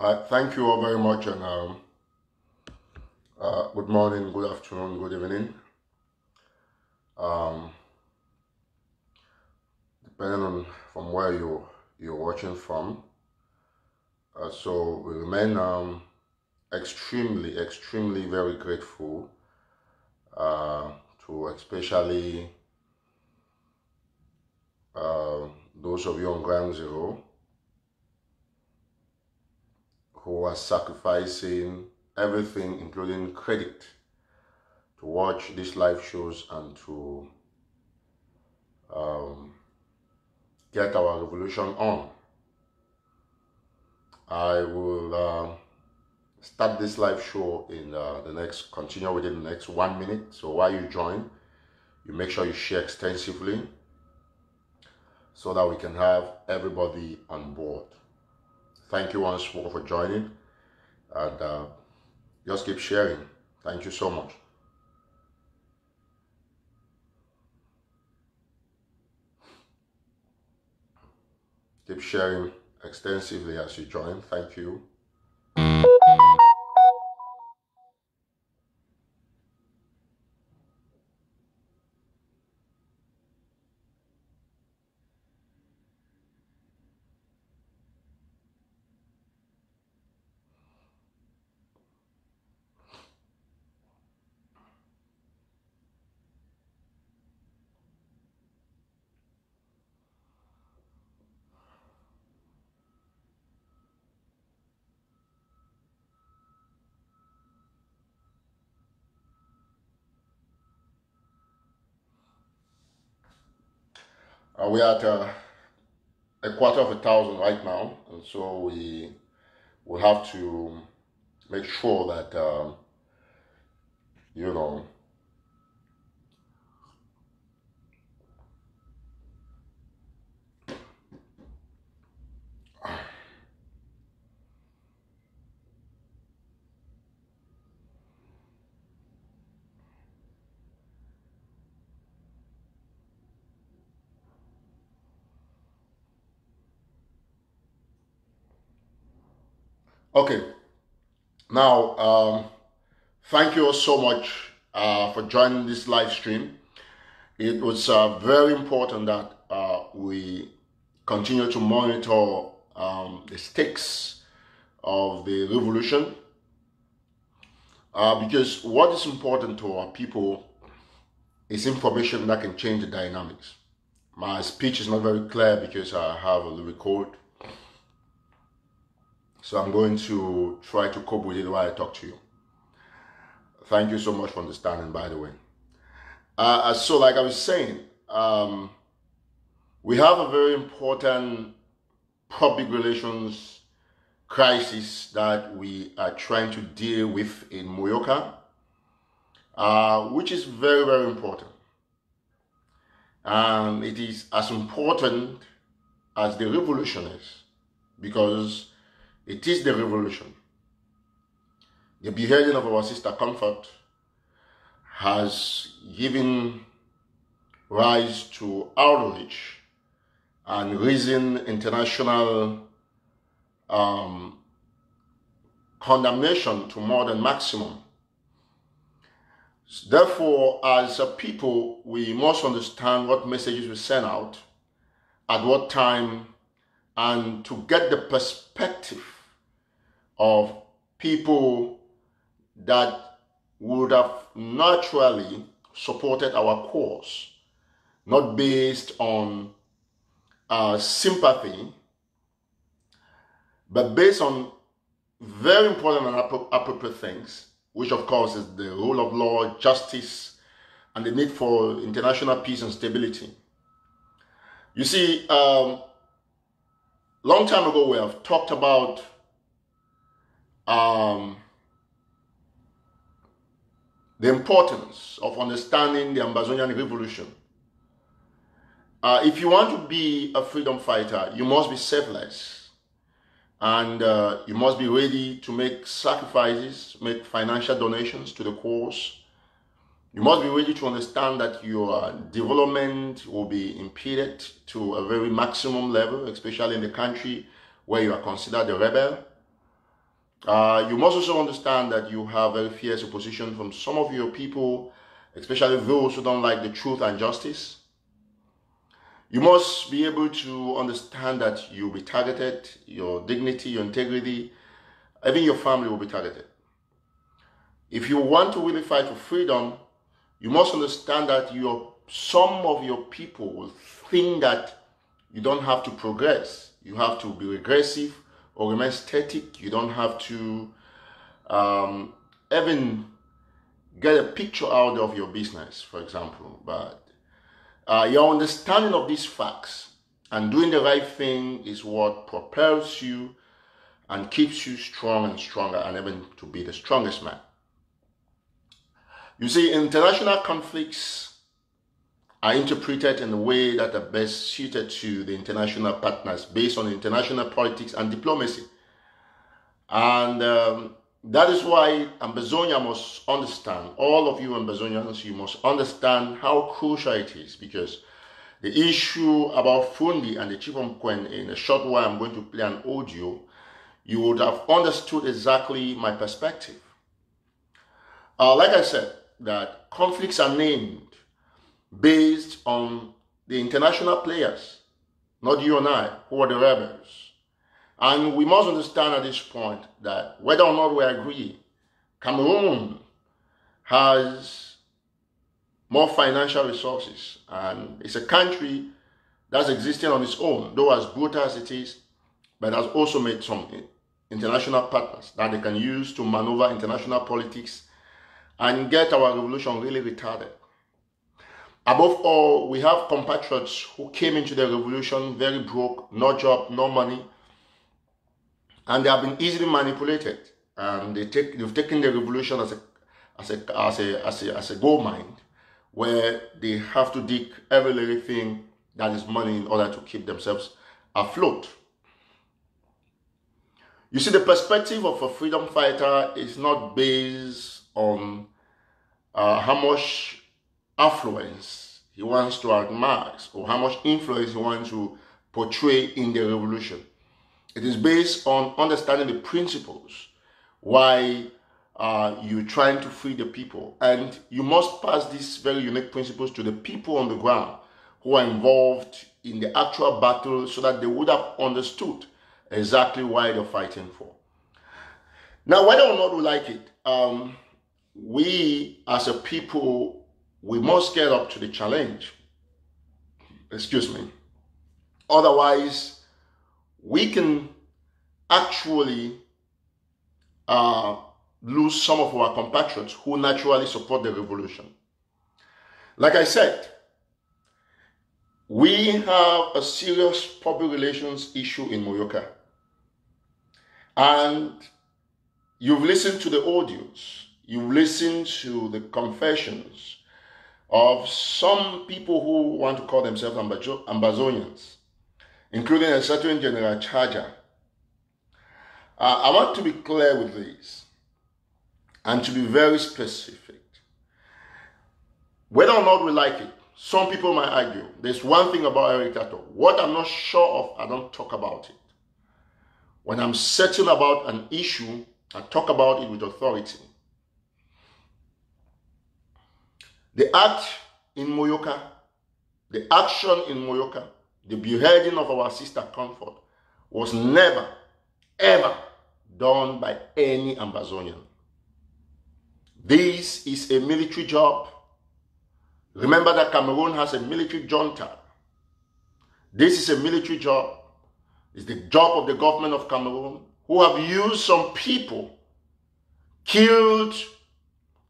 Thank you all very much, and good morning, good afternoon, good evening. Um, Depending on from where you're watching from. So we remain extremely very grateful uh, to especially those of you on Ground Zero who are sacrificing everything, including credit, to watch these live shows and to um, get our revolution on. I will start this live show in continue within the next 1 minute. So while you join, you make sure you share extensively so that we can have everybody on board. Thank you once more for joining, and just keep sharing. Thank you so much. Keep sharing extensively as you join. Thank you. We are at a quarter of 1,000 right now, and so we will have to make sure that you know. Okay, now thank you all so much for joining this live stream. It was very important that we continue to monitor the stakes of the revolution, because what is important to our people is information that can change the dynamics. My speech is not very clear because I have a little cold, so I'm going to try to cope with it while I talk to you. Thank you so much for understanding, by the way. So like I was saying, we have a very important public relations crisis that we are trying to deal with in Muyuka, which is very important. And it is as important as the revolution is, because it is the revolution. The beheading of our sister Comfort has given rise to outrage and risen international condemnation to more than maximum. Therefore, as a people, we must understand what messages we send out, at what time, and to get the perspective of people that would have naturally supported our cause, not based on sympathy, but based on very important and appropriate things, which of course is the rule of law, justice, and the need for international peace and stability. You see, long time ago we have talked about the importance of understanding the Amazonian revolution. If you want to be a freedom fighter, you must be selfless. And you must be ready to make sacrifices, make financial donations to the cause. You must be ready to understand that your development will be impeded to a very maximum level, especially in the country where you are considered a rebel. You must also understand that you have very fierce opposition from some of your people, especially those who don't like the truth and justice. You must be able to understand that you'll be targeted, your dignity, your integrity, even your family will be targeted. If you want to really fight for freedom, you must understand that some of your people will think that you don't have to progress. You have to be regressive or remain static. You don't have to even get a picture out of your business, for example. But your understanding of these facts and doing the right thing is what propels you and keeps you strong and stronger and even to be the strongest man. You see, international conflicts are interpreted in a way that are best suited to the international partners based on international politics and diplomacy. And that is why Ambazonia must understand, all of you Ambazonians, you must understand how crucial it is, because the issue about Fru Ndi and the chief of Nkwen, in a short while I'm going to play an audio, you would have understood exactly my perspective. Like I said, that conflicts are named based on the international players, not you and I, who are the rebels. And we must understand at this point that whether or not we agree, Cameroon has more financial resources, and it's a country that's existing on its own, though as brutal as it is, but has also made some international partners that they can use to maneuver international politics and get our revolution really retarded. Above all, we have compatriots who came into the revolution very broke, no job, no money, and they have been easily manipulated. And they've taken the revolution as a gold mine, where they have to dig every little thing that is money in order to keep themselves afloat. You see, the perspective of a freedom fighter is not based on how much affluence he wants to amass or how much influence he wants to portray in the revolution. It is based on understanding the principles why you're trying to free the people. And you must pass these very unique principles to the people on the ground who are involved in the actual battle, so that they would have understood exactly why they're fighting for. Now, whether or not we like it, we as a people, we must get up to the challenge. Excuse me. Otherwise, we can actually lose some of our compatriots who naturally support the revolution. Like I said, we have a serious public relations issue in Muyuka. And you've listened to the audios, you've listened to the confessions of some people who want to call themselves Ambazonians, including a certain General Charger. I want to be clear with this and to be very specific. Whether or not we like it, some people might argue. There's one thing about Erico. What I'm not sure of, I don't talk about it. When I'm certain about an issue, I talk about it with authority. The act in Muyuka, the action in Muyuka, the beheading of our sister Comfort was never, ever done by any Ambazonian. This is a military job. Remember that Cameroon has a military junta. This is a military job. It's the job of the government of Cameroon, who have used some people, killed,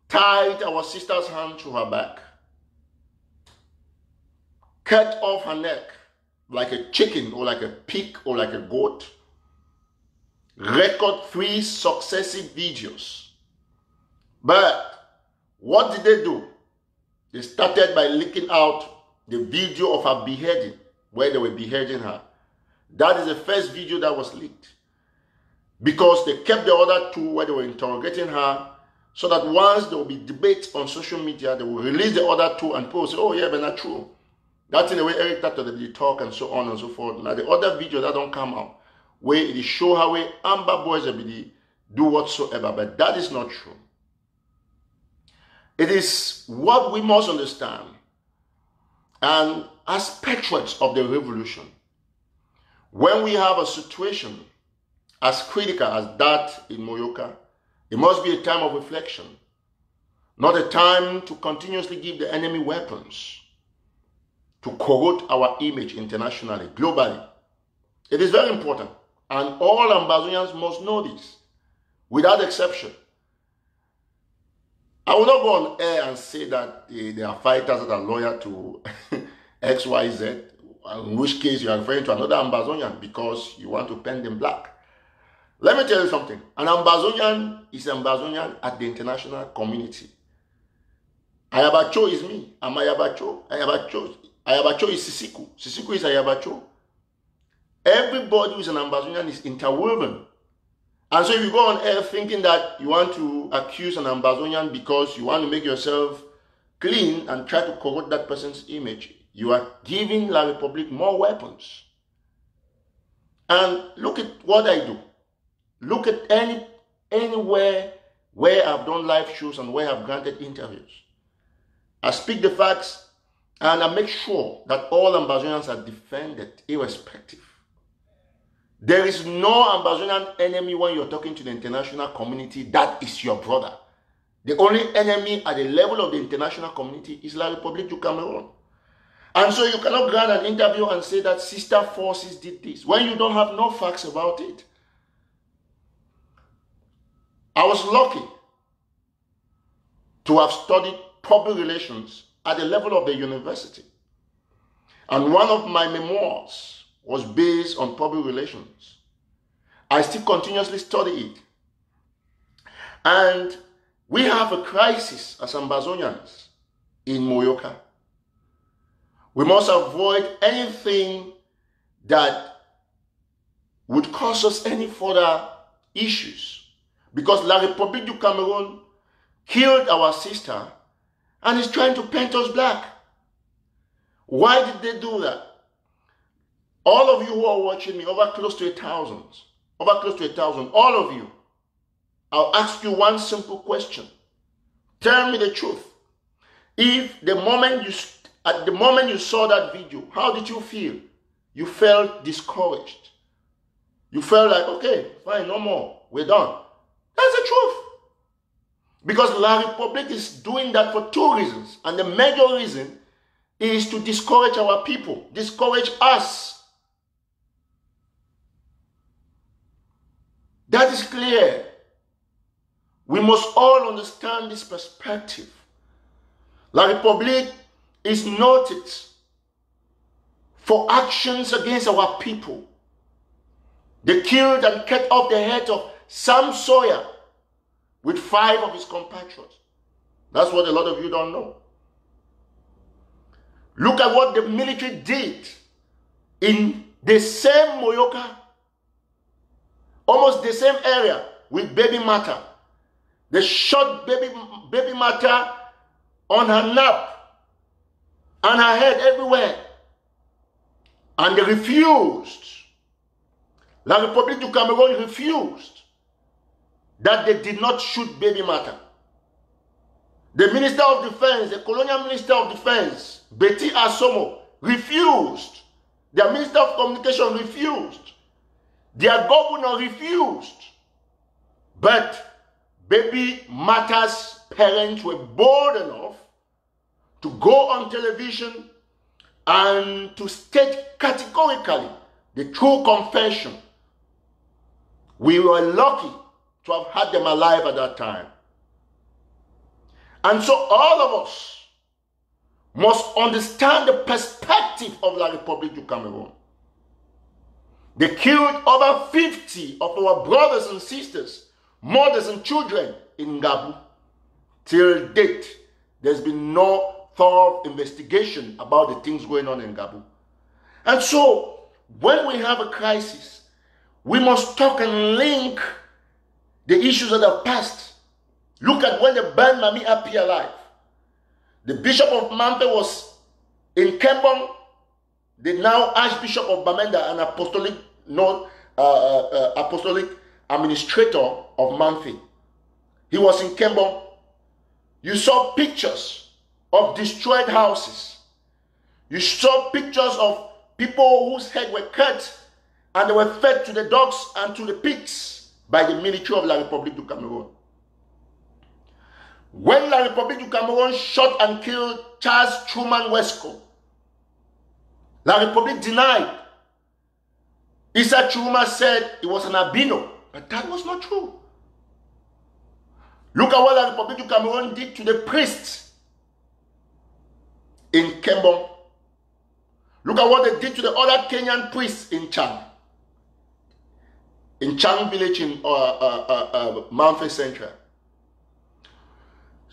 tied our sister's hand to her back, cut off her neck like a chicken or like a pig or like a goat, record 3 successive videos. But what did they do? They started by leaking out the video of her beheading, where they were beheading her. That is the first video that was leaked. Because they kept the other 2 where they were interrogating her, so that once there will be debate on social media, they will release the other 2 and people will say, oh yeah, but not true. That's in the way Eric started the talk and so on and so forth. Now the other video that don't come out, where it show how Amber boys be do whatsoever, but that is not true. It is what we must understand. And as patriots of the revolution, when we have a situation as critical as that in Muyuka, it must be a time of reflection, not a time to continuously give the enemy weapons to corrode our image internationally, globally. It is very important, and all Ambazonians must know this, without exception. I will not go on air and say that there are fighters that are loyal to XYZ, in which case you are referring to another Ambazonian because you want to paint them black. Let me tell you something. An Ambazonian is Ambazonian at the international community. Ayabacho is me. I'm Ayabacho. Ayabacho is Sisiku. Sisiku is Ayabacho. Everybody who is an Ambazonian is interwoven. And so if you go on air thinking that you want to accuse an Ambazonian because you want to make yourself clean and try to corrode that person's image, you are giving La République more weapons. And look at what I do. Look at anywhere where I've done live shows and where I've granted interviews. I speak the facts and I make sure that all Ambazonians are defended irrespective. There is no Ambazonian enemy when you're talking to the international community that is your brother. The only enemy at the level of the international community is La République du Cameroon. And so you cannot grant an interview and say that sister forces did this when you don't have no facts about it. I was lucky to have studied public relations at the level of the university. And one of my memoirs was based on public relations. I still continuously study it. And we have a crisis as Ambazonians in Muyuka. We must avoid anything that would cause us any further issues. Because La République du Cameroun killed our sister and is trying to paint us black. Why did they do that? All of you who are watching me, over close to 1,000, all of you, I'll ask you one simple question. Tell me the truth. If at the moment you saw that video, how did you feel? You felt discouraged. You felt like, okay, fine, no more, we're done. That's the truth. Because La République is doing that for two reasons. And the major reason is to discourage our people, discourage us. That is clear. We must all understand this perspective. La République is noted for actions against our people. They killed and cut off the head of Sam Sawyer with 5 of his compatriots. That's what a lot of you don't know. Look at what the military did in the same Muyuka, almost the same area with Baby Mata. They shot baby Mata on her nap and her head everywhere. And they refused. La République du Cameroun refused that they did not shoot Baby Mata. The Minister of Defense, the Colonial Minister of Defense, Betty Asomo, refused. Their Minister of Communication refused. Their governor refused. But Baby Mata's parents were bold enough to go on television and to state categorically the true confession. We were lucky to have had them alive at that time. And so all of us must understand the perspective of La République du Cameroun. They killed over 50 of our brothers and sisters, mothers and children in Ngabu. Till date, there's been no thorough investigation about the things going on in Ngabu. And so, when we have a crisis, we must talk and link the issues that have passed. Look at when they burned Mami Api alive. The Bishop of Mampe was in Kembong, the now Archbishop of Bamenda, an apostolic administrator of Manfi. He was in Kembo. You saw pictures of destroyed houses. You saw pictures of people whose heads were cut and they were fed to the dogs and to the pigs by the military of La République du Cameroon. When La République du Cameroon shot and killed Charles Truman Wesco, La République denied. Issa Chuma said it was an albino, but that was not true. Look at what La République du Cameroon did to the priests in Kembo. Look at what they did to the other Kenyan priests in Chang village in Manfi Central.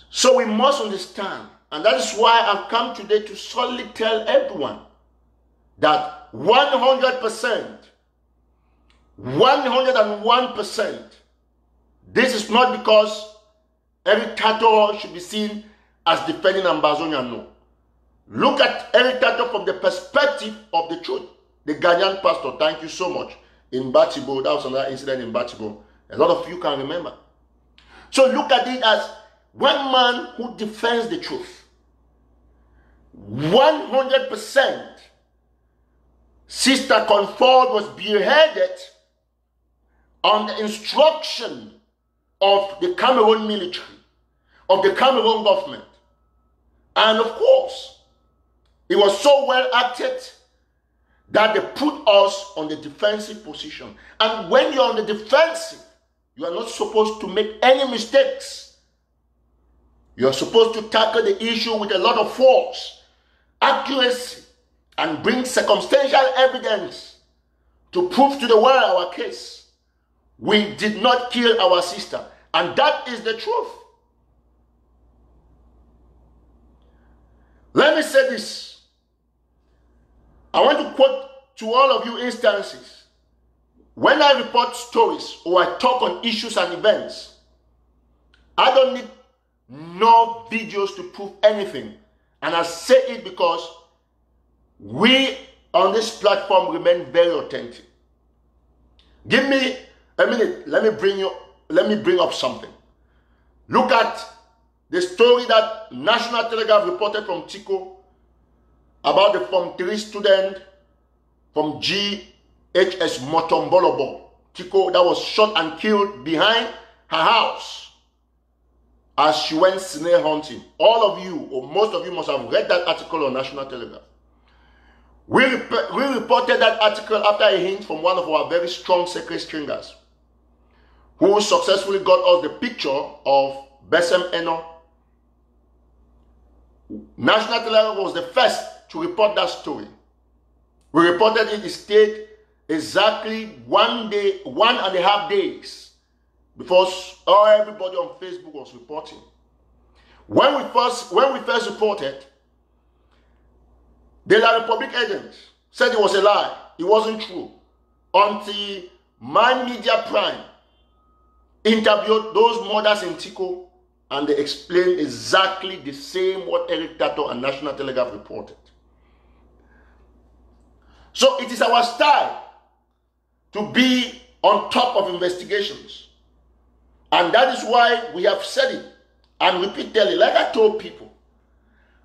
So we must understand, and that is why I've come today to solidly tell everyone that 100%, 101%, this is not because Eric Tato should be seen as defending Ambazonia, no. Look at Eric Tato from the perspective of the truth. The Ghanaian pastor, thank you so much, in Batibo. That was another incident in Batibo. A lot of you can remember. So look at it as one man who defends the truth. 100%. Sister Comfort was beheaded on the instruction of the Cameroon military, of the Cameroon government. And of course, it was so well acted that they put us on the defensive position. And when you're on the defensive, you are not supposed to make any mistakes. You are supposed to tackle the issue with a lot of force, accuracy, and bring circumstantial evidence to prove to the world our case. We did not kill our sister, and that is the truth. Let me say this. I want to quote to all of you instances. When I report stories or I talk on issues and events, I don't need no videos to prove anything. And I say it because we on this platform remain very authentic. Give me a minute. Let me bring up something. Look at the story that National Telegraph reported from Tico about the Form 3 student from GHS Motombolobo, Tico, that was shot and killed behind her house as she went snail hunting. All of you, or most of you, must have read that article on National Telegraph. We reported that article after a hint from one of our very strong secret stringers, who successfully got us the picture of Besem Eno. National Telegraph was the first to report that story. We reported it stayed exactly 1.5 days before everybody on Facebook was reporting. When we first reported, the La République agents said it was a lie. It wasn't true. Until My Media Prime interviewed those mothers in Tico, and they explained exactly the same what Eric Tato and National Telegraph reported. So it is our style to be on top of investigations. And that is why we have said it and repeatedly, like I told people,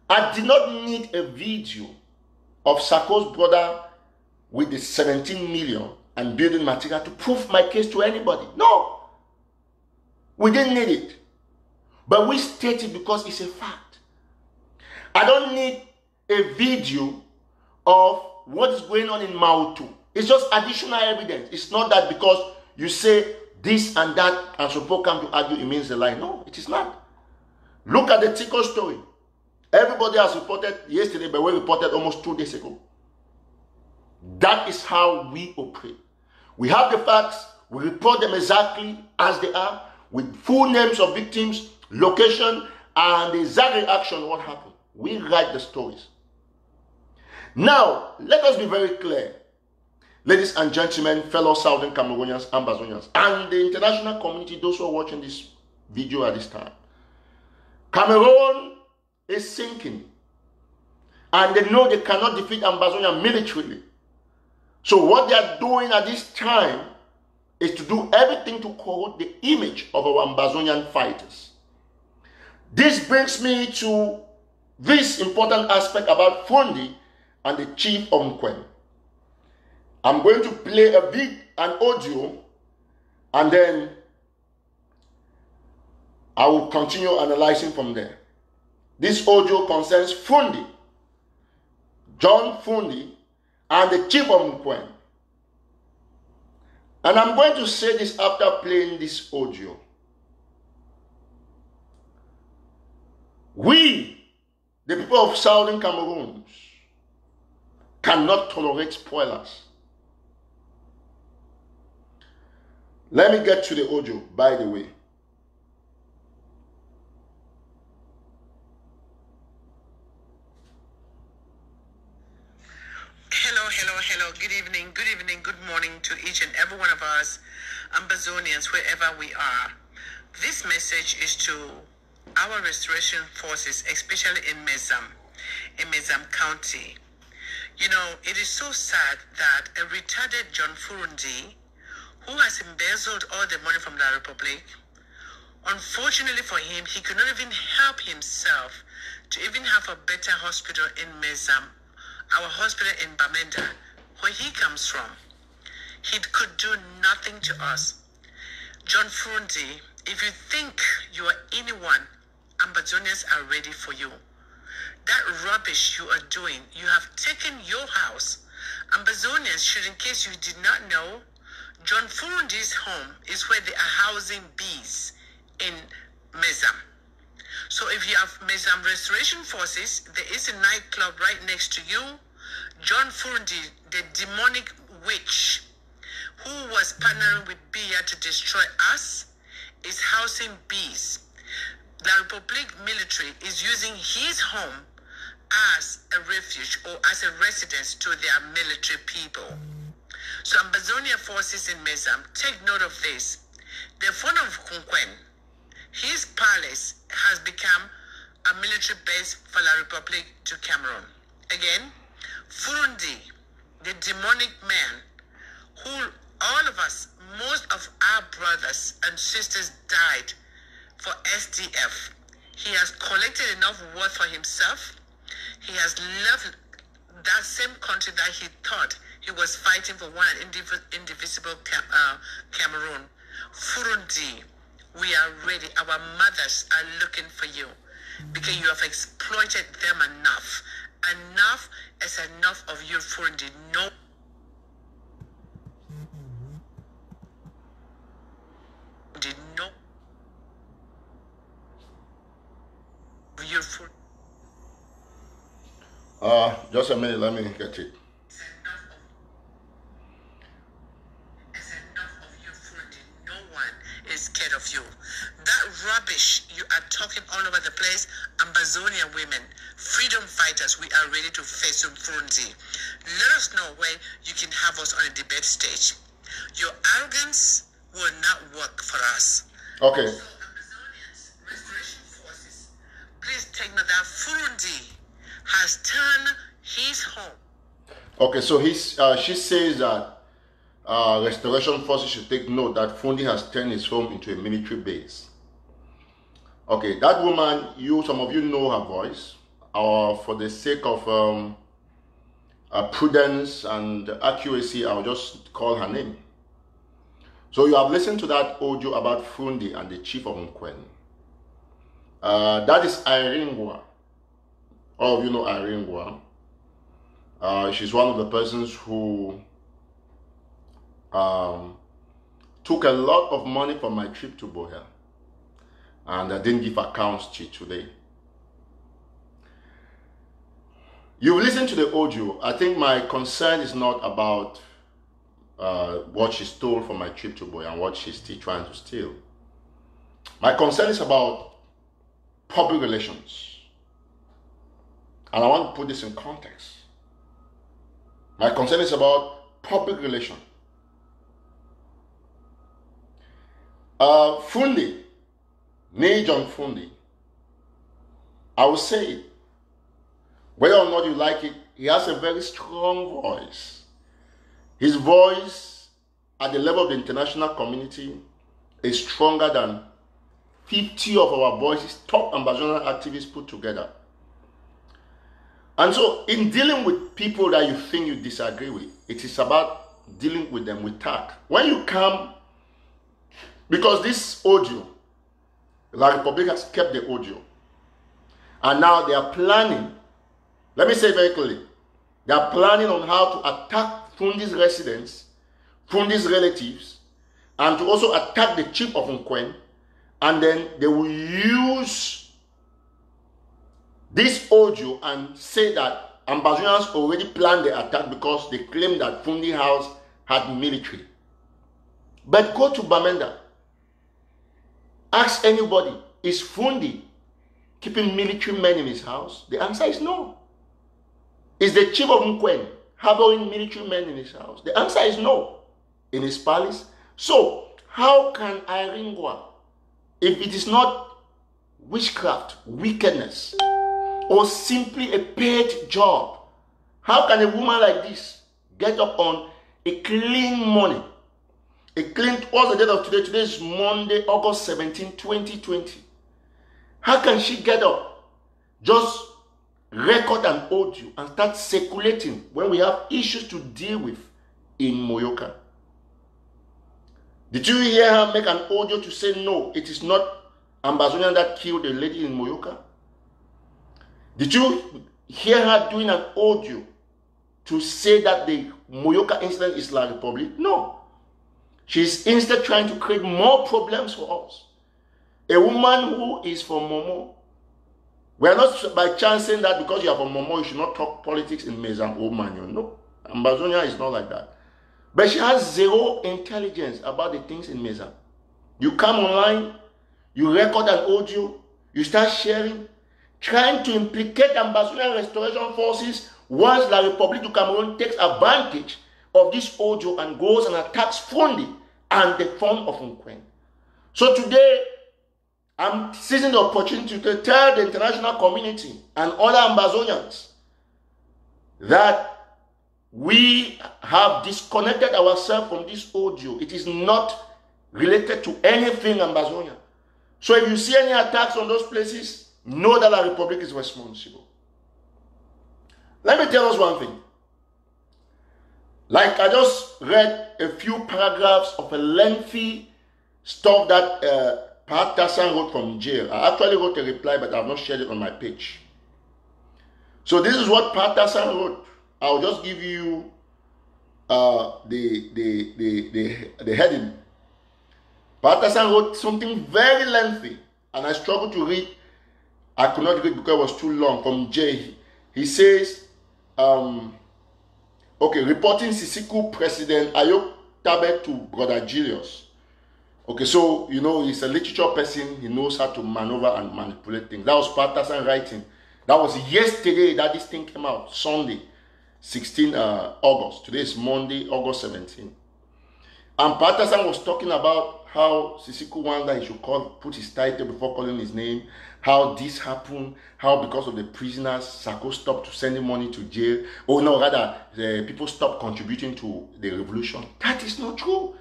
I did not need a video of Sako's brother with the 17 million and building material to prove my case to anybody. No, we didn't need it. But we state it because it's a fact. I don't need a video of what is going on in Mautu. It's just additional evidence. It's not that because you say this and that and some people come to argue it means a lie. No, it is not. Look at the Tico story. Everybody has reported yesterday, but we reported almost 2 days ago. That is how we operate. We have the facts, we report them exactly as they are, with full names of victims, location, and the exact reaction what happened. We write the stories. Now, let us be very clear. Ladies and gentlemen, fellow Southern Cameroonians, Ambazonians, and the international community, those who are watching this video at this time. Cameroon is sinking. And they know they cannot defeat Ambazonia militarily. So what they are doing at this time is to do everything to corrode the image of our Ambazonian fighters. This brings me to this important aspect about Fru Ndi and the chief of Nkwen. I'm going to play an audio, and then I will continue analyzing from there. This audio concerns Fru Ndi, John Fru Ndi, and the chief of Nkwen. And I'm going to say this after playing this audio. We, the people of Southern Cameroon, cannot tolerate spoilers. Let me get to the audio, by the way. Hello. Good evening, good morning to each and every one of us Ambazonians, wherever we are. This message is to our restoration forces, especially in Mezam County. You know, it is so sad that a retarded John Fru Ndi, who has embezzled all the money from the Republic, unfortunately for him, he could not even help himself to even have a better hospital in Mezam, our hospital in Bamenda, where he comes from. He could do nothing to us. John Fru Ndi, if you think you are anyone, Ambazonians are ready for you. That rubbish you are doing, you have taken your house. Ambazonians should, in case you did not know, John Fru Ndi's home is where they are housing bees in Mezam. So if you have Mezam Restoration Forces, there is a nightclub right next to you. John Fru Ndi, the demonic witch who was partnering with Bia to destroy us, is housing bees. The Republic military is using his home as a refuge or as a residence to their military people. So Ambazonia forces in Mezam, take note of this. The phone of Nkwen, his palace has become a military base for the Republic to Cameroon. Again, Fru Ndi, the demonic man, who all of us, most of our brothers and sisters died for SDF. He has collected enough wealth for himself. He has left that same country that he thought he was fighting for, one indivisible Cameroon. Fru Ndi, we are ready. Our mothers are looking for you because you have exploited them enough. Enough is enough of you, Fru Ndi. No. Did no. You, Fru. Just a minute, let me get it. Scared of you. That rubbish you are talking all over the place, Ambazonian women, freedom fighters, we are ready to face you, Fru Ndi. Let us know where you can have us on a debate stage. Your arrogance will not work for us. Okay. So Ambazonians, restoration forces, please take note that Fru Ndi has turned his home. Okay, so she says that restoration forces should take note that Fru Ndi has turned his home into a military base. Okay, that woman, some of you know her voice. For the sake of prudence and accuracy, I'll just call her name. So you have listened to that audio about Fru Ndi and the chief of Nkwen. That is Erico. All of you know Erico. She's one of the persons who took a lot of money from my trip to Bohea, and I didn't give accounts to today. You've listened to the audio. I think my concern is not about what she stole from my trip to Bohea and what she's still trying to steal. My concern is about public relations, and I want to put this in context. My concern is about public relations. Fru Ndi, John Fru Ndi, I will say it. Whether or not you like it, he has a very strong voice. His voice at the level of the international community is stronger than 50 of our voices, top Ambazonian activists put together. And so in dealing with people that you think you disagree with, it is about dealing with them with tact. When you come, because this audio, La Republic has kept the audio, and now they are planning, let me say very clearly, they are planning on how to attack Fru Ndi's residents, Fru Ndi's relatives, and to also attack the chief of Nkwen, and then they will use this audio and say that Ambazonians already planned the attack because they claim that Fru Ndi house had military. But go to Bamenda, ask anybody, is Fru Ndi keeping military men in his house? The answer is no. Is the chief of Nkwen harboring military men in his house? The answer is no. In his palace? So, how can Iringwa, if it is not witchcraft, wickedness, or simply a paid job, how can a woman like this get up on a clean morning? What's the date of today? Today is Monday, August 17, 2020. How can she get up, just record an audio and start circulating when we have issues to deal with in Muyuka? Did you hear her make an audio to say no, it is not Ambazonian that killed a lady in Muyuka? Did you hear her doing an audio to say that the Muyuka incident is La Republic? No. She's instead trying to create more problems for us. A woman who is from Momo, we are not by chance saying that because you are from Momo, you should not talk politics in Mezam or Manyon. No, Ambazonia is not like that. But she has zero intelligence about the things in Mezam. You come online, you record an audio, you start sharing, trying to implicate Ambazonian restoration forces once La Republic du Cameroon takes advantage of this audio and goes and attacks Fru Ndi and the form of Nkwen. So today, I'm seizing the opportunity to tell the international community and other Ambazonians that we have disconnected ourselves from this audio. It is not related to anything Ambazonia. So if you see any attacks on those places, know that La Republic is responsible. Let me tell us one thing. Like I just read a few paragraphs of a lengthy stuff that Pat Tassan wrote from jail. I actually wrote a reply, but I have not shared it on my page. So this is what Pat Tassan wrote. I'll just give you the heading. Pat Tassan wrote something very lengthy, and I struggled to read. I could not read because it was too long. From J, he says, okay, reporting Sisiku President Ayok Tabe to Brother Julius. Okay, so, you know, he's a literature person. He knows how to maneuver and manipulate things. That was Pat Tassan writing. That was yesterday that this thing came out, Sunday, 16 August. Today is Monday, August 17. And Pat Tassan was talking about how Sisiku Wanda, he should put his title before calling his name, how this happened, how because of the prisoners, Sako stopped sending money to jail. Oh no, rather, the people stopped contributing to the revolution. That is not true.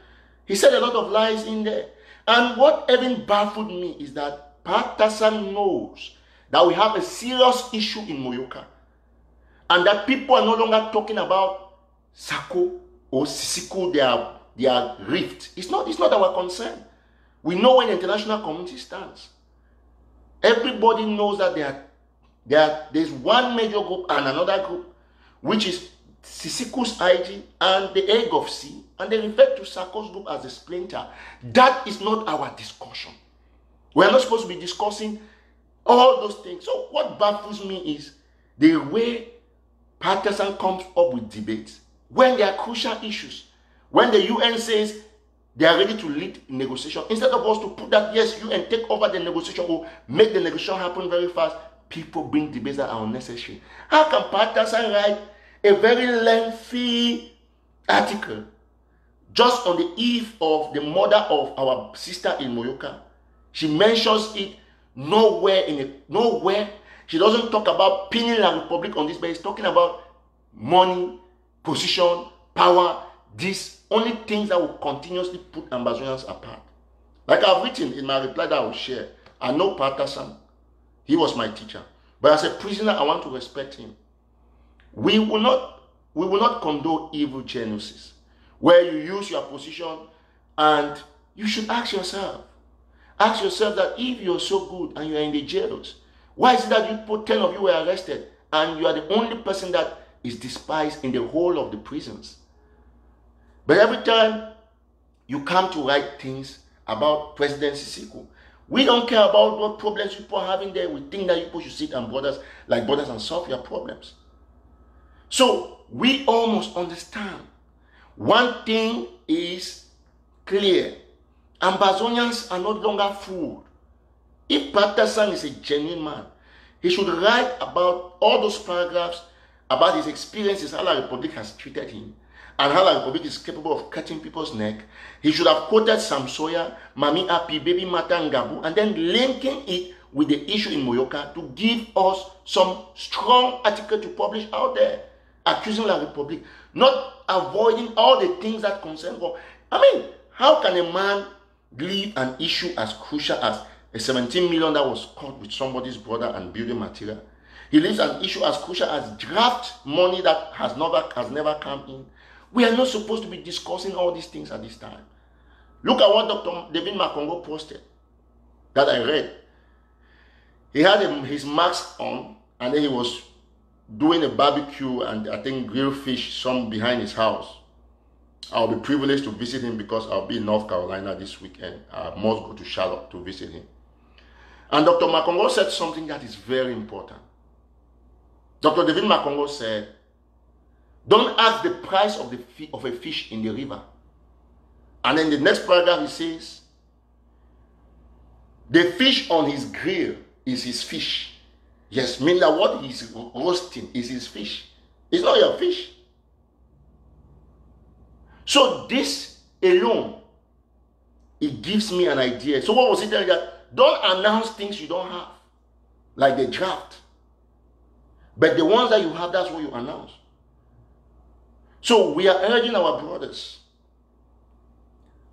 He said a lot of lies in there. And what even baffled me is that Pat Tassan knows that we have a serious issue in Muyuka. And that people are no longer talking about Sako or Sisiku, their rift. It's not our concern. We know where the international community stands. Everybody knows that there's one major group and another group, which is Sisiku's IG and the egg of C, and they refer to Sako's group as a splinter. That is not our discussion. We are not supposed to be discussing all those things. So what baffles me is the way Pat Tassan comes up with debates when there are crucial issues. When the UN says they are ready to lead negotiation, instead of us to put that, yes, UN take over the negotiation or make the negotiation happen very fast, people bring debates that are unnecessary. How can Pat Tassan write a very lengthy article just on the eve of the murder of our sister in Muyuka? She mentions it nowhere. She doesn't talk about pinning La Republic on this, but it's talking about money, position, power, these only things that will continuously put Ambazonians apart. Like I've written in my reply that I will share, I know Patterson. He was my teacher. But as a prisoner, I want to respect him. We will not condone evil genesis, where you use your position, and you should ask yourself that if you're so good and you're in the jails, why is it that you put 10 of you were arrested and you are the only person that is despised in the whole of the prisons? But every time you come to write things about President Sisiko, we don't care about what problems people are having there. We think that people should sit and brothers and solve your problems. So we almost understand. One thing is clear. Ambazonians are no longer fooled. If Patterson is a genuine man, he should write about all those paragraphs about his experiences, how the Republic has treated him, and how the Republic is capable of cutting people's neck. He should have quoted Sam Sawyer, Mami Api, Baby Mata, Ngabu, and then linking it with the issue in Muyuka to give us some strong article to publish out there, accusing the Republic, not avoiding all the things that concern God. I mean, how can a man leave an issue as crucial as a 17 million that was caught with somebody's brother and building material? He leaves an issue as crucial as draft money that has never come in. We are not supposed to be discussing all these things at this time. Look at what Dr. David Makongo posted that I read. He had his mask on, and then he was doing a barbecue and I think grilled fish, some behind his house. I'll be privileged to visit him because I'll be in North Carolina this weekend. I must go to Charlotte to visit him. And Dr. Makongo said something that is very important. Dr. David Makongo said, don't ask the price of a fish in the river. And then the next paragraph he says, the fish on his grill is his fish. Yes, meaning that what he's roasting is his fish. It's not your fish. So this alone, it gives me an idea. So what was he telling that? Don't announce things you don't have, like the draft. But the ones that you have, that's what you announce. So we are urging our brothers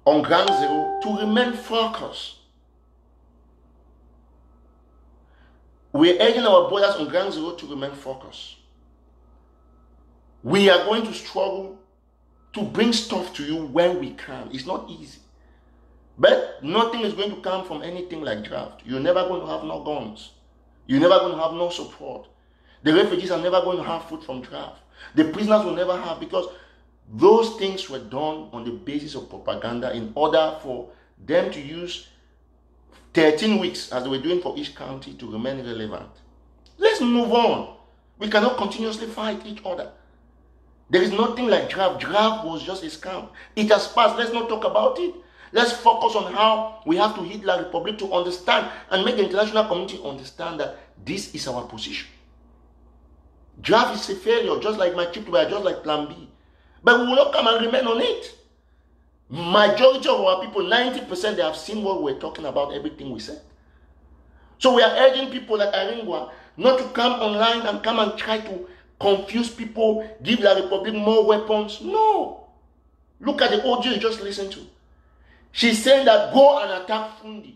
on ground zero to remain focused. We are urging our brothers on ground zero to remain focused. We are going to struggle to bring stuff to you when we can. It's not easy. But nothing is going to come from anything like draft. You're never going to have no guns. You're never going to have no support. The refugees are never going to have food from draft. The prisoners will never have, because those things were done on the basis of propaganda in order for them to use 13 weeks, as they were doing for each county, to remain relevant. Let's move on. We cannot continuously fight each other. There is nothing like draft. Draft was just a scam. It has passed. Let's not talk about it. Let's focus on how we have to hit La Republic to understand and make the international community understand that this is our position. Draft is a failure, just like my trip to buy, just like Plan B. But we will not come and remain on it. Majority of our people, 90%, they have seen what we're talking about, everything we said. So we are urging people like Aringwa not to come online and come and try to confuse people, give La Republic more weapons. No. Look at the audio you just listened to. She's saying that go and attack Fru Ndi.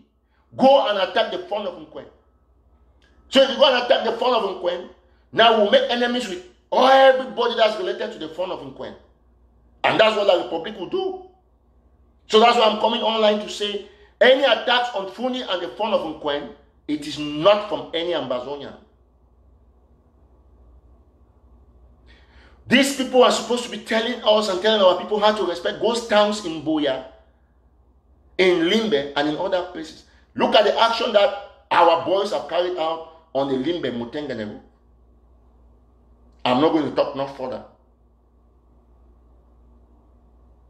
Go and attack the fund of Nkwen. So if you go and attack the fund of Nkwen, now we'll make enemies with everybody that's related to the fund of Nkwen. And that's what La Republic will do. So that's why I'm coming online to say, any attacks on Fru Ndi and the fund of Nkwen, it is not from any Ambazonian. These people are supposed to be telling us and telling our people how to respect ghost towns in Boya, in Limbe, and in other places. Look at the action that our boys have carried out on the Limbe Mutengeneru. I'm not going to talk no further.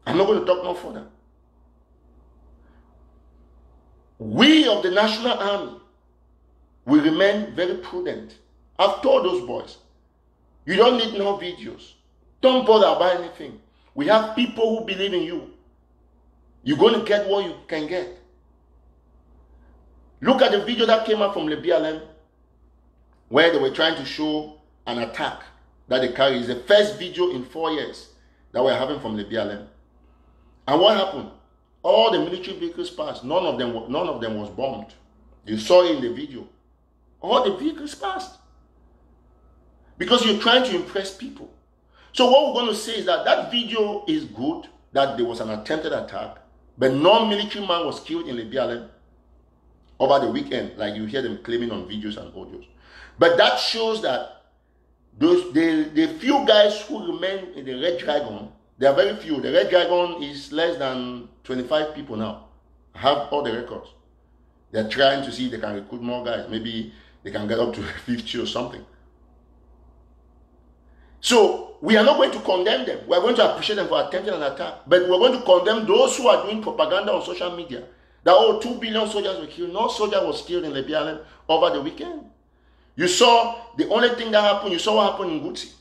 I'm not going to talk no further. We of the National Army will remain very prudent. I've told those boys, you don't need no videos. Don't bother about anything. We have people who believe in you. You're going to get what you can get. Look at the video that came out from the BLM, where they were trying to show an attack that they carry. It's the first video in 4 years that we're having from the BLM. And what happened? All the military vehicles passed. None of them was bombed. You saw it in the video. All the vehicles passed. Because you're trying to impress people. So what we're going to say is that that video is good, that there was an attempted attack, but no military man was killed in the BLM over the weekend, like you hear them claiming on videos and audios. But that shows that the few guys who remain in the Red Dragon, there are very few. The Red Dragon is less than 25 people now. I have all the records. They're trying to see if they can recruit more guys. Maybe they can get up to 50 or something. So we are not going to condemn them. We are going to appreciate them for attempting an attack. But we're going to condemn those who are doing propaganda on social media. That, oh, 2 billion soldiers were killed. No soldier was killed in the BLM over the weekend. You saw the only thing that happened, you saw what happened in Gutsi.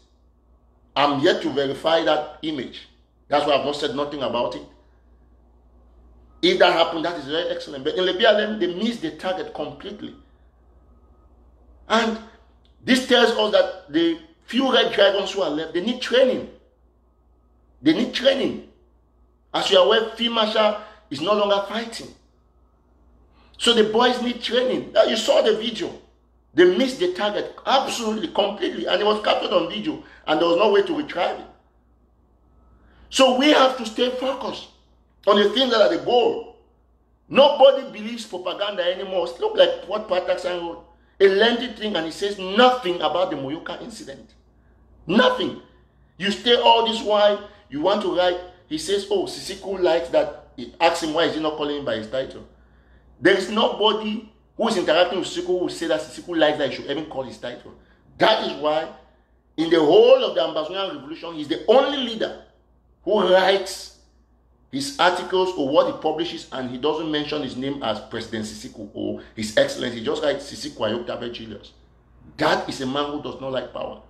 I'm yet to verify that image. That's why I've not said nothing about it. If that happened, that is very excellent. But in the BLM, they missed the target completely. And this tells us that the few Red Dragons who are left, they need training. They need training. As you are aware, Field Marshal is no longer fighting. So the boys need training. Now you saw the video. They missed the target absolutely, completely. And it was captured on video. And there was no way to retrieve it. So we have to stay focused on the things that are the goal. Nobody believes propaganda anymore. It looks like what Pataksan wrote. A lengthy thing, and he says nothing about the Muyuka incident. Nothing. You stay all this while, you want to write, he says, oh, Sisiku likes that. He asks him why is he not calling him by his title. There is nobody who is interacting with Sisiku who will say that Sisiku likes that he should even call his title. That is why, in the whole of the Ambazonian Revolution, he's the only leader who writes his articles or what he publishes, and he doesn't mention his name as President Sisiku or His Excellency. He just writes Sisiku Ayoktabe Julius. That is a man who does not like power.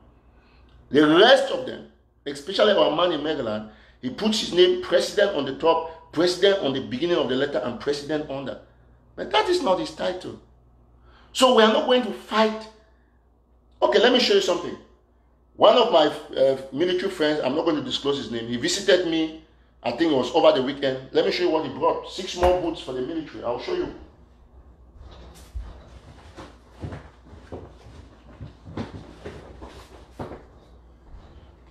The rest of them, especially our man in Maryland, he puts his name President on the top, President on the beginning of the letter, and President under. But that is not his title. So we are not going to fight. Okay, let me show you something. One of my military friends, I'm not going to disclose his name, he visited me, I think it was over the weekend. Let me show you what he brought. 6 more boots for the military. I'll show you.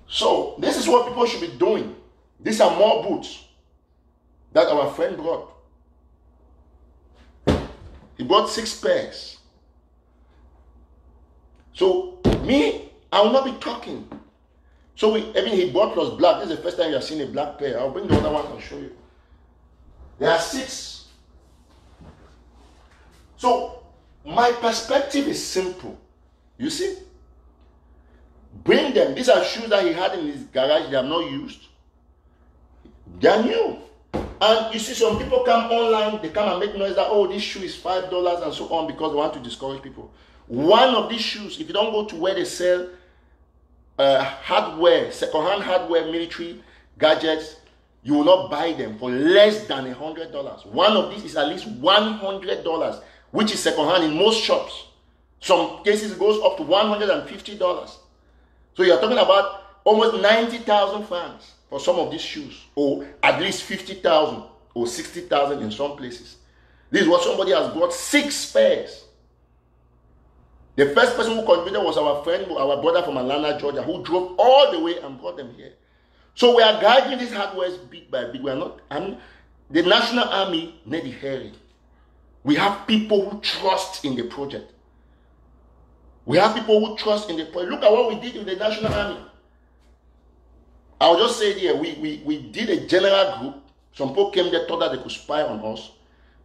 So, this is what people should be doing. These are more boots that our friend brought. He brought 6 pairs. So, me, I will not be talking. So even he bought plus black. This is the first time you have seen a black pair. I'll bring the other one and show you. There are 6. So my perspective is simple. You see? Bring them. These are shoes that he had in his garage. They are not used. They are new. And you see some people come online. They come and make noise that, oh, this shoe is $5 and so on because they want to discourage people. One of these shoes, if you don't go to where they sell hardware, second-hand hardware, military gadgets, you will not buy them for less than $100. One of these is at least $100, which is second-hand in most shops. Some cases it goes up to $150. So you're talking about almost 90,000 francs for some of these shoes, or at least 50,000 or 60,000 in some places. This is what somebody has bought 6 pairs. The first person who contributed was our friend, our brother from Atlanta, Georgia, who drove all the way and brought them here. So we are guiding these hardware bit by bit. We are not, the National Army need the hurry. We have people who trust in the project. We have people who trust in the project. Look at what we did with the National Army. I'll just say it here, we did a general group. Some people came there, thought that they could spy on us.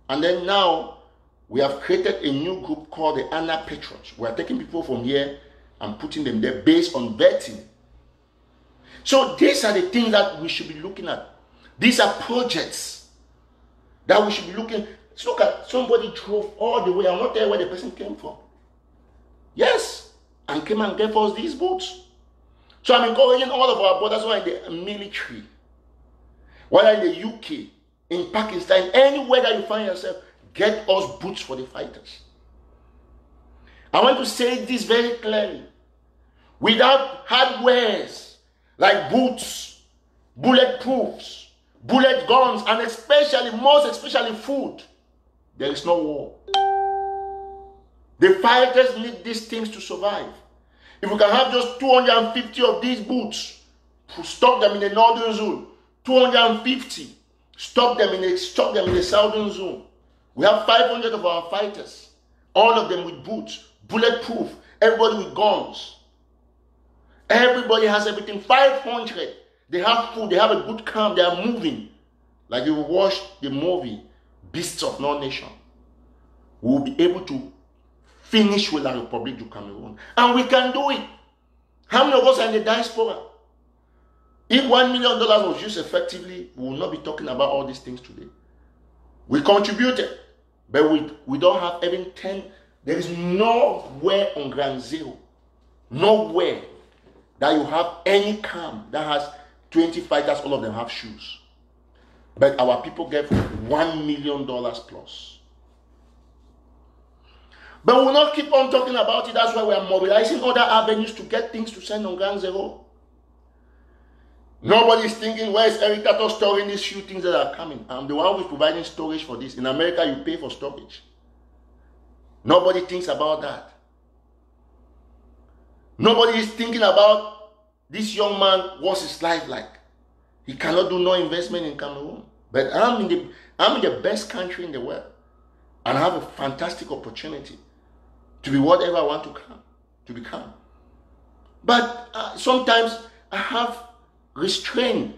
And then now, we have created a new group called the Anna Patriots. We are taking people from here and putting them there based on vetting. So these are the things that we should be looking at. These are projects that we should be looking. Let's look at somebody drove all the way. I'm not there where the person came from. Yes, and came and gave us these boots. So I'm encouraging all of our brothers who are in the military, whether in the UK, in Pakistan, anywhere that you find yourself, get us boots for the fighters. I want to say this very clearly. Without hardwares like boots, bulletproofs, bullet, guns, and most especially food, there is no war. The fighters need these things to survive. If we can have just 250 of these boots, stock them in the northern zone, 250, stock them in the southern zone. We have 500 of our fighters, all of them with boots, bulletproof, everybody with guns. Everybody has everything. 500. They have food, they have a good camp, they are moving. Like you watch the movie, Beasts of No Nation. We will be able to finish with La Republic du Cameroon. And we can do it. How many of us are in the diaspora? If $1 million was used effectively, we will not be talking about all these things today. We contributed, but we don't have even 10. There is nowhere on Ground Zero, nowhere that you have any camp that has 20 fighters, all of them have shoes. But our people get $1 million plus. But we will not keep on talking about it. That's why we are mobilizing other avenues to get things to send on Ground Zero. Nobody is thinking, where is Erico storing these few things that are coming? I'm the one who is providing storage for this. In America, you pay for storage. Nobody thinks about that. Nobody is thinking about this young man, what's his life like? He cannot do no investment in Cameroon. But I'm in the best country in the world. And I have a fantastic opportunity to be whatever I want to become. But sometimes I have restraint.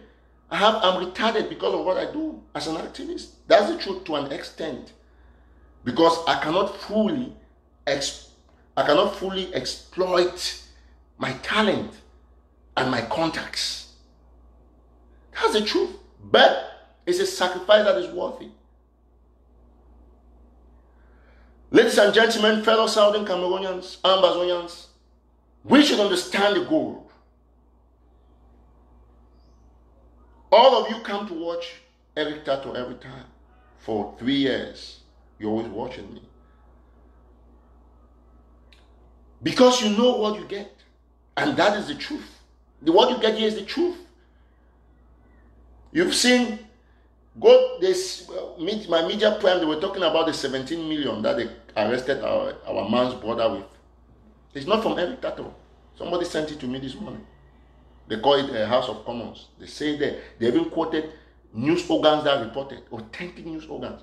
I'm retarded because of what I do as an activist. That's the truth to an extent. Because I cannot fully exploit my talent and my contacts. That's the truth. But it's a sacrifice that is worth it. Ladies and gentlemen, fellow Southern Cameroonians, Ambazonians, we should understand the goal. All of you come to watch Eric Tato every time. For 3 years, you're always watching me. Because you know what you get. And that is the truth. What you get here is the truth. You've seen, my media prime, they were talking about the 17 million that they arrested our man's brother with. It's not from Eric Tato. Somebody sent it to me this morning. They call it a House of Commons. They say that they even quoted news organs that reported, authentic news organs.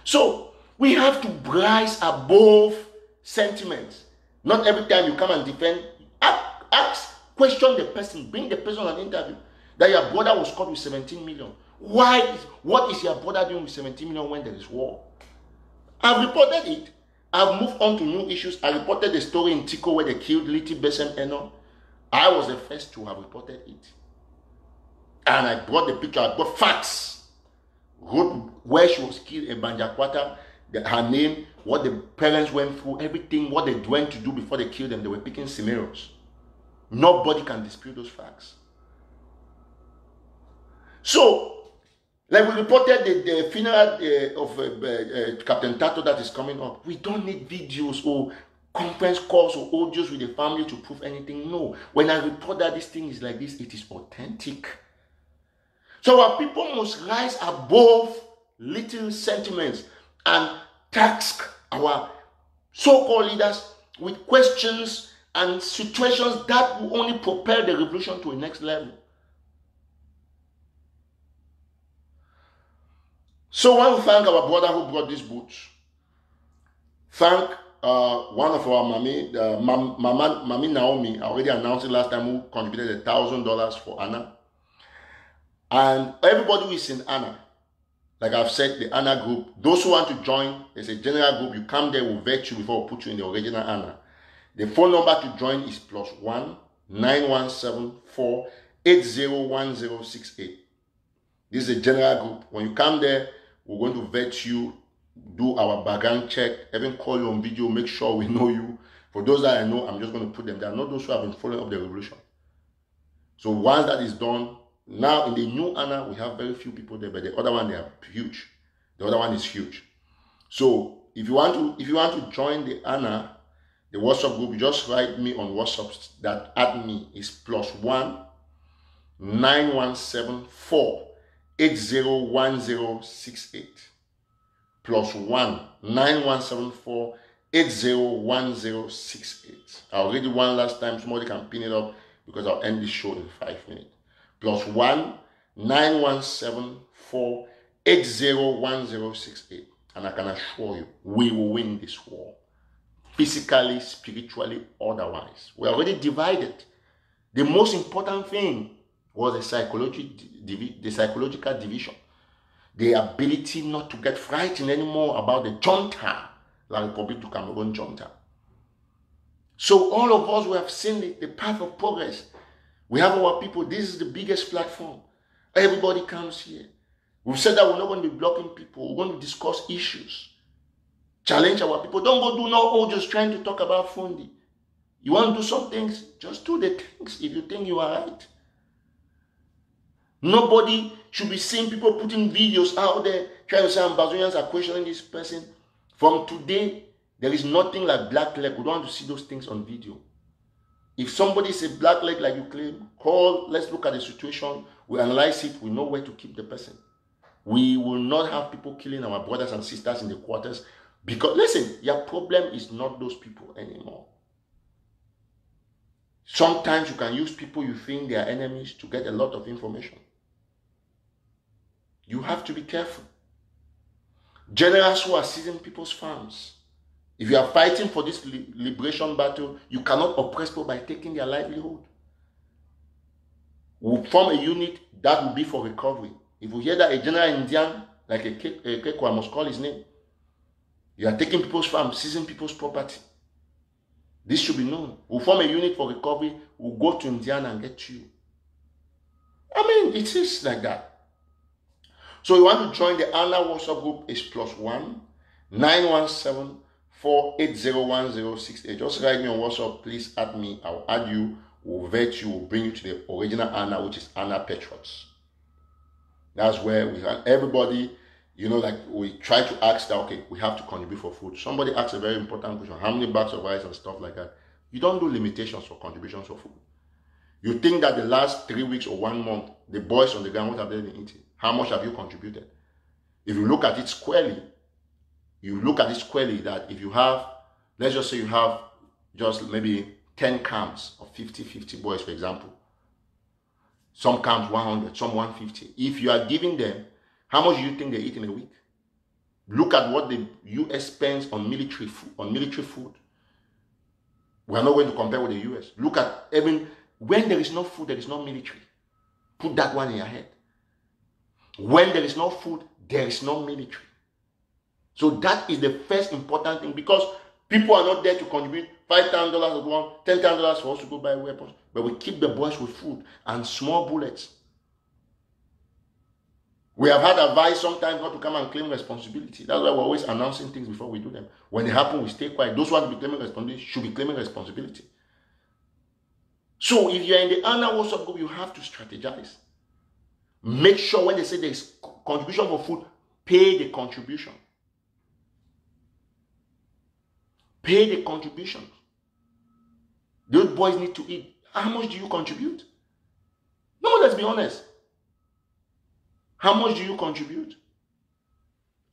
So we have to rise above sentiments. Not every time you come and defend, question the person, bring the person on an interview. That your brother was caught with 17 million. What is your brother doing with 17 million when there is war? I've reported it. I've moved on to new issues. I reported the story in Tico where they killed Liti Besem Eno. I was the first to have reported it. And I brought the picture, I brought facts. Wrote where she was killed in Banjakwata, her name, what the parents went through, everything, what they went to do before they killed them. They were picking scenarios. Nobody can dispute those facts. So, like we reported the funeral of Captain Tato that is coming up. We don't need videos or conference calls or audios with the family to prove anything. No. When I report that this thing is like this, it is authentic. So our people must rise above little sentiments and task our so-called leaders with questions and situations that will only propel the revolution to the next level. So I want to thank our brother who brought these boots. Thank one of our Mami Naomi, I already announced it last time, who contributed $1,000 for Anna. And everybody who is in Anna, like I've said, the Anna group, those who want to join, there's a general group, you come there, we'll vet you before we put you in the original Anna. The phone number to join is +1 9174 801068. This is a general group. When you come there, we're going to vet you, do our background check, even call you on video, make sure we know you. For those that I know, I'm just going to put them there. Not those who have been following up the revolution. So once that is done, now in the new Anna, we have very few people there, but the other one, they are huge. The other one is huge. So if you want to join the Anna, the WhatsApp group, you just write me on WhatsApp. That add me is +1 9174 801068 plus 1-9174 801068. I'll read it one last time. Somebody can pin it up because I'll end this show in 5 minutes. Plus 1-9174 801068. And I can assure you, we will win this war. Physically, spiritually, otherwise. We're already divided. The most important thing was the psychological division. The ability not to get frightened anymore about the junta, La Republic du Cameroon junta. So all of us, we have seen the path of progress. We have our people. This is the biggest platform. Everybody comes here. We've said that we're not going to be blocking people. We're going to discuss issues. Challenge our people. Don't go do no just trying to talk about Fru Ndi. You want to do some things, just do the things if you think you are right. Nobody should be seeing people putting videos out there trying to say Ambazonians are questioning this person. From today, there is nothing like black leg. We don't want to see those things on video. If somebody is a black leg like you claim, call, let's look at the situation, we analyze it, we know where to keep the person. We will not have people killing our brothers and sisters in the quarters because, listen, your problem is not those people anymore. Sometimes you can use people you think they are enemies to get a lot of information. You have to be careful. Generals who are seizing people's farms. If you are fighting for this liberation battle, you cannot oppress people by taking their livelihood. We'll form a unit that will be for recovery. If you hear that a general Indian, like a Keko, I must call his name, you are taking people's farms, seizing people's property. This should be known. We'll form a unit for recovery. We'll go to Indiana and get you. I mean, it is like that. So you want to join the ANA WhatsApp group, is +1-917-4801068. Just write me on WhatsApp. Please add me. I'll add you. We'll vet you. We'll bring you to the original ANA, which is ANA Patriots. That's where we have everybody, you know, like we try to ask that, okay, we have to contribute for food. Somebody asked a very important question, how many bags of rice and stuff like that. You don't do limitations for contributions for food. You think that the last 3 weeks or 1 month, the boys on the ground, what have they been eating? How much have you contributed? If you look at it squarely, that if you have, let's just say you have just maybe 10 camps of 50 boys, for example. Some camps 100, some 150. If you are giving them, how much do you think they eat in a week? Look at what the US spends on military food. We are not going to compare with the US. Look at, even when there is no food, there is no military. Put that one in your head. When there is no food, there is no military. So that is the first important thing, because people are not there to contribute $5,000 of one, $10,000 for us to go buy weapons. But we keep the boys with food and small bullets. We have had advice sometimes not to come and claim responsibility. That's why we're always announcing things before we do them. When they happen, we stay quiet. Those who want to be claiming responsibility should be claiming responsibility. So if you're in the ANA WhatsApp group, you have to strategize. Make sure when they say there's contribution for food, pay the contribution. Pay the contribution. Those boys need to eat. How much do you contribute? No, let's be honest. How much do you contribute?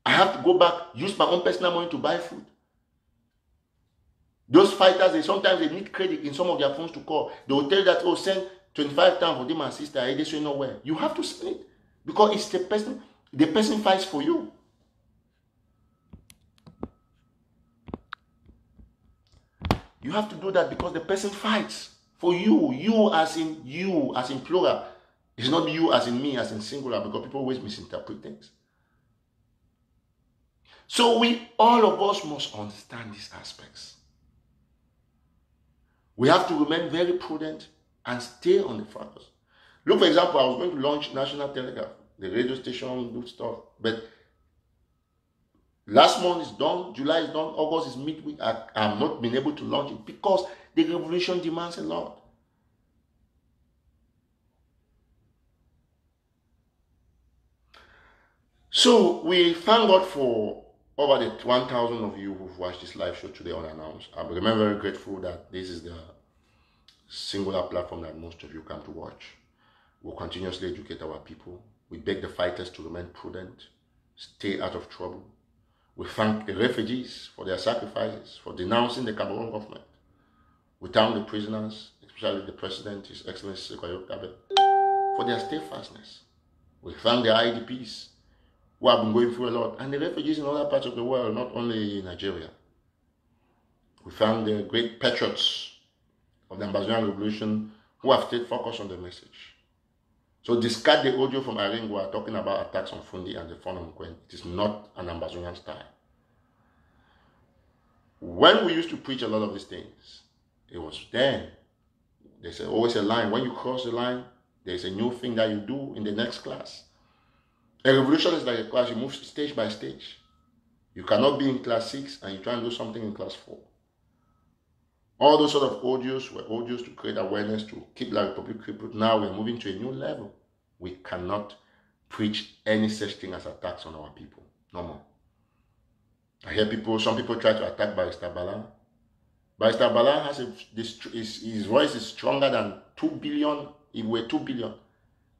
I have to go back, use my own personal money to buy food. Those fighters, sometimes they need credit in some of their phones to call. They will tell you that, oh, send 25 times for them and sister. They say nowhere. You have to send it because it's the person fights for you. You have to do that because the person fights for you. You as in plural. It's not you as in me, as in singular, because people always misinterpret things. So all of us must understand these aspects. We have to remain very prudent and stay on the focus. Look, for example, I was going to launch National Telegraph, the radio station, do stuff, but last month is done, July is done, August is midweek. I have not been able to launch it because the revolution demands a lot. So we thank God for over the 1,000 of you who've watched this live show today unannounced. I remain very grateful that this is the singular platform that most of you come to watch. We'll continuously educate our people. We beg the fighters to remain prudent, stay out of trouble. We thank the refugees for their sacrifices, for denouncing the Cameroon government. We thank the prisoners, especially the President, His Excellency Muyuka, for their steadfastness. We thank the IDPs who have been going through a lot, and the refugees in other parts of the world, not only in Nigeria. We thank the great patriots of the Ambazonian Revolution who have stayed focused on the message. So discard the audio from Erico talking about attacks on Fru Ndi and the fun of Nkwen. It is not an Ambazonian style. When we used to preach a lot of these things, it was then. There's always a line. When you cross the line, there's a new thing that you do in the next class. A revolution is like a class. You move stage by stage. You cannot be in class 6 and you try and do something in class 4. All those sort of audios were audios to create awareness, to keep La Republic crippled. Now we're moving to a new level. We cannot preach any such thing as attacks on our people. No more. I hear some people try to attack Barrister Bala. Barrister Bala has his voice is stronger than 2 billion. If we're 2 billion.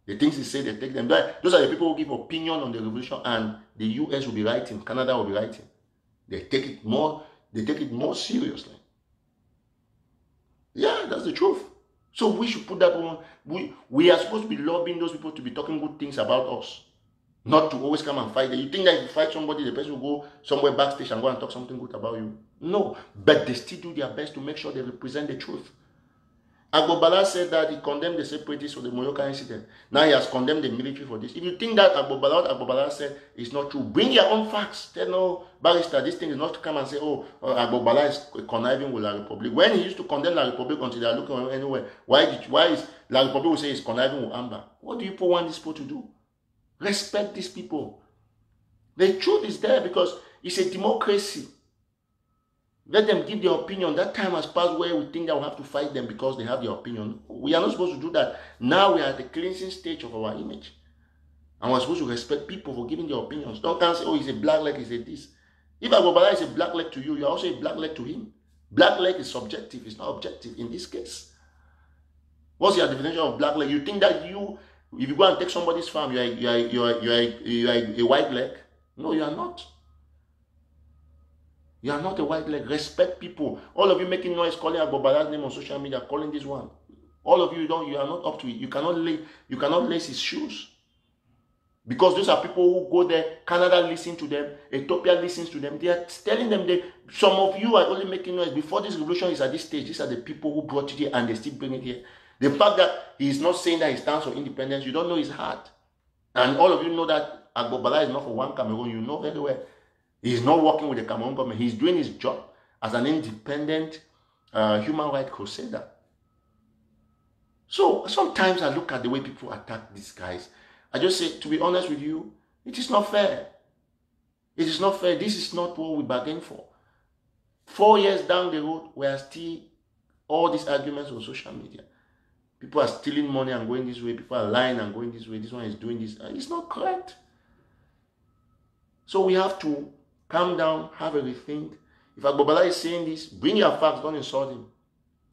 The things he said, they take them. Those are the people who give opinion on the revolution, and the US will be writing, Canada will be writing. They take it more seriously. Yeah, that's the truth. So we should put that on. We are supposed to be lobbying those people to be talking good things about us. Not to always come and fight. You think that if you fight somebody, the person will go somewhere backstage and go and talk something good about you? No. But they still do their best to make sure they represent the truth. Agbobala said that he condemned the separatists for the Muyuka incident. Now he has condemned the military for this. If you think that Agbobala said is not true, bring your own facts. Tell no, Barrister, this thing is not to come and say, oh, Agbobala is conniving with La Republic. When he used to condemn La Republic until they are looking anywhere, why is La Republic will say he's conniving with Amba? What do you want these people to do? Respect these people. The truth is there because it's a democracy. Let them give their opinion. That time has passed where we think that we have to fight them because they have their opinion. We are not supposed to do that. Now we are at the cleansing stage of our image. And we're supposed to respect people for giving their opinions. Don't say, oh, he's a black leg, he's a this. If Agbobala is a black leg to you, you're also a black leg to him. Black leg is subjective, it's not objective in this case. What's your definition of black leg? You think that if you go and take somebody's farm, you are a white leg? No, you are not. You are not a white leg. Respect people. All of you making noise, calling Agbobala's name on social media, calling this one. All of you you are not up to it. You cannot lace his shoes. Because those are people who go there. Canada listens to them. Ethiopia listens to them. They are telling them some of you are only making noise. Before this revolution is at this stage, these are the people who brought it here and they still bring it here. The fact that he is not saying that he stands for independence, you don't know his heart. And all of you know that Agbobala is not for one Cameroon. You know very well. He's not working with the Cameroon government. He's doing his job as an independent human rights crusader. So sometimes I look at the way people attack these guys. I just say, to be honest with you, it is not fair. It is not fair. This is not what we bargained for. 4 years down the road, we are still all these arguments on social media. People are stealing money and going this way. People are lying and going this way. This one is doing this. It's not correct. So we have to calm down, have a rethink. If Agbobala is saying this, bring your facts, don't insult him.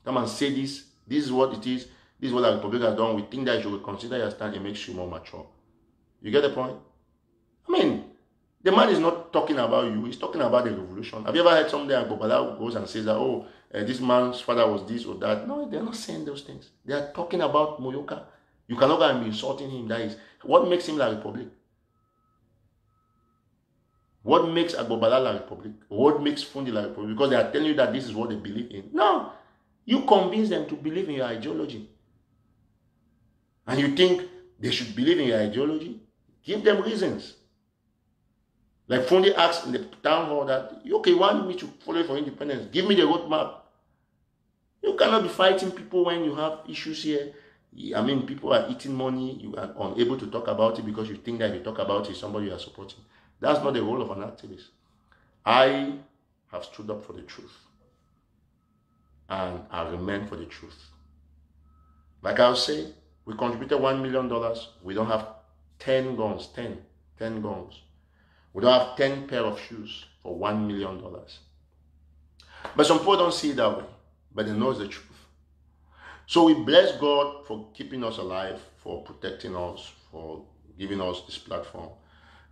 Come and say this. This is what it is. This is what the Republic has done. We think that you should reconsider your stand. It makes you more mature. You get the point? I mean, the man is not talking about you. He's talking about the revolution. Have you ever heard someday Agbobala goes and says that, oh, this man's father was this or that? No, they're not saying those things. They are talking about Muyuka. You cannot go and be insulting him. That is what makes him La Republic. What makes Agbobala La Republic? What makes Fru Ndi La Republic? Because they are telling you that this is what they believe in. No. You convince them to believe in your ideology. And you think they should believe in your ideology? Give them reasons. Like Fru Ndi asked in the town hall that, okay, you want me to follow for independence? Give me the roadmap. You cannot be fighting people when you have issues here. I mean, people are eating money. You are unable to talk about it because you think that if you talk about it, somebody you are supporting. That's not the role of an activist. I have stood up for the truth. And I remain for the truth. Like I'll say, we contributed $1 million. We don't have 10 guns, 10 guns. We don't have 10 pair of shoes for $1 million. But some people don't see it that way. But they know the truth. So we bless God for keeping us alive, for protecting us, for giving us this platform.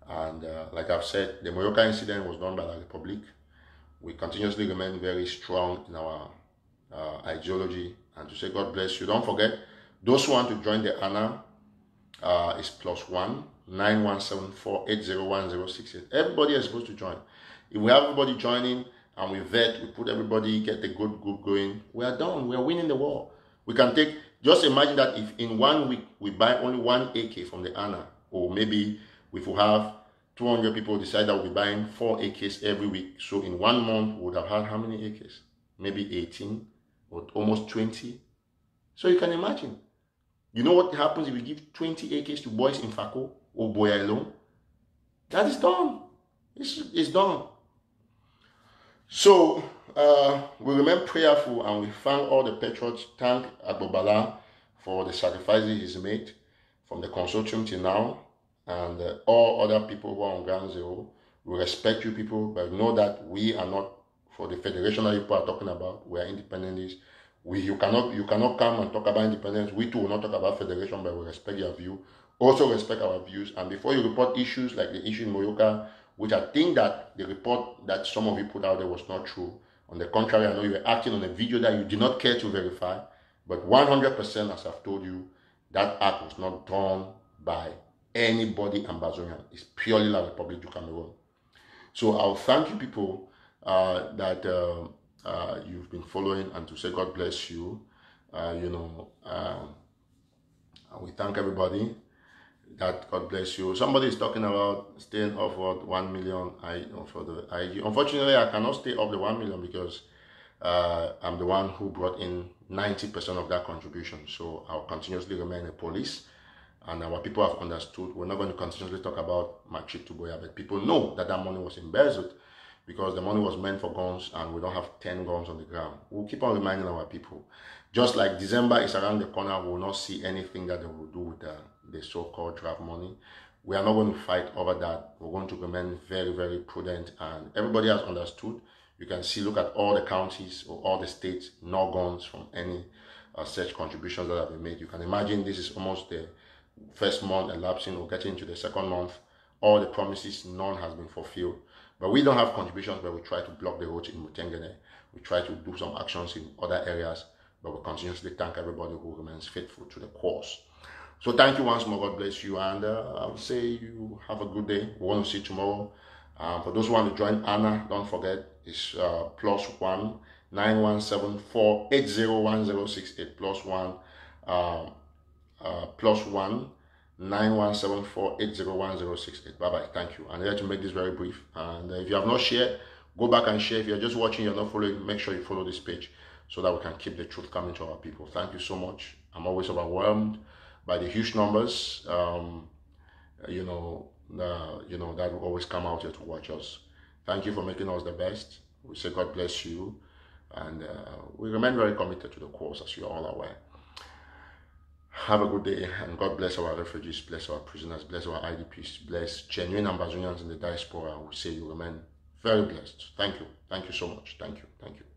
And like I've said, the Muyuka incident was done by the Republic. We continuously remain very strong in our ideology, and to say God bless you. Don't forget, those who want to join the ANA is +1 9174 801068. Everybody is supposed to join. If we have everybody joining and we vet, we put everybody, get the good going, we are done. We are winning the war. We can take, just imagine that if in 1 week we buy only 1 AK from the ANA, or maybe if we have 200 people decide that we'll be buying 4 AKs every week. So in 1 month, we would have had how many AKs? Maybe 18 or almost 20. So you can imagine. You know what happens if you give 20 AKs to boys in Fako or Boya alone? That is done. It's done. So we remain prayerful, and we thank all the patriots. Thank Agbobala for the sacrifices he's made from the consortium till now, and all other people who are on ground zero. We respect you people, but know that we are not for the federation that people are talking about. We are independentists. You cannot come and talk about independence. We too will not talk about federation, but we respect your view. Also respect our views. And before you report issues like the issue in Muyuka, which I think that the report that some of you put out there was not true. On the contrary, I know you were acting on a video that you did not care to verify. But 100%, as I've told you, that act was not done by anybody Ambazonian. It's purely La Republic du Cameroon. So I'll thank you people that you've been following, and to say God bless you. We thank everybody. That God bless you. Somebody is talking about staying off what 1 million for the IG. Unfortunately, I cannot stay off the 1 million because I'm the one who brought in 90% of that contribution. So I'll continuously remain a police, and our people have understood. We're not going to continuously talk about my trip to Boya, but people know that that money was embezzled because the money was meant for guns, and we don't have 10 guns on the ground. We'll keep on reminding our people. Just like December is around the corner, we will not see anything that they will do with the so-called draft money. We are not going to fight over that. We're going to remain very, very prudent, and everybody has understood. You can see, look at all the counties or all the states, no guns from any such contributions that have been made. You can imagine this is almost the first month elapsing, or getting into the second month. All the promises, none has been fulfilled. But we don't have contributions, but we try to block the roads in Mutengene. We try to do some actions in other areas, but we continuously thank everybody who remains faithful to the cause. So thank you once more. God bless you, and I would say you have a good day. We want to see you tomorrow. For those who want to join ANA, don't forget, it's +1 9174 801068 +1 +1 9174 801068. Bye bye. Thank you. And I had to make this very brief. And if you have not shared, go back and share. If you're just watching, you're not following, make sure you follow this page so that we can keep the truth coming to our people. Thank you so much. I'm always overwhelmed by the huge numbers. That will always come out here to watch us. Thank you for making us the best. We say God bless you, and we remain very committed to the cause, as you are all aware. Have a good day, and God bless our refugees, bless our prisoners, bless our IDPs, bless genuine Ambazonians in the diaspora. We say you remain very blessed. Thank you. Thank you so much. Thank you. Thank you.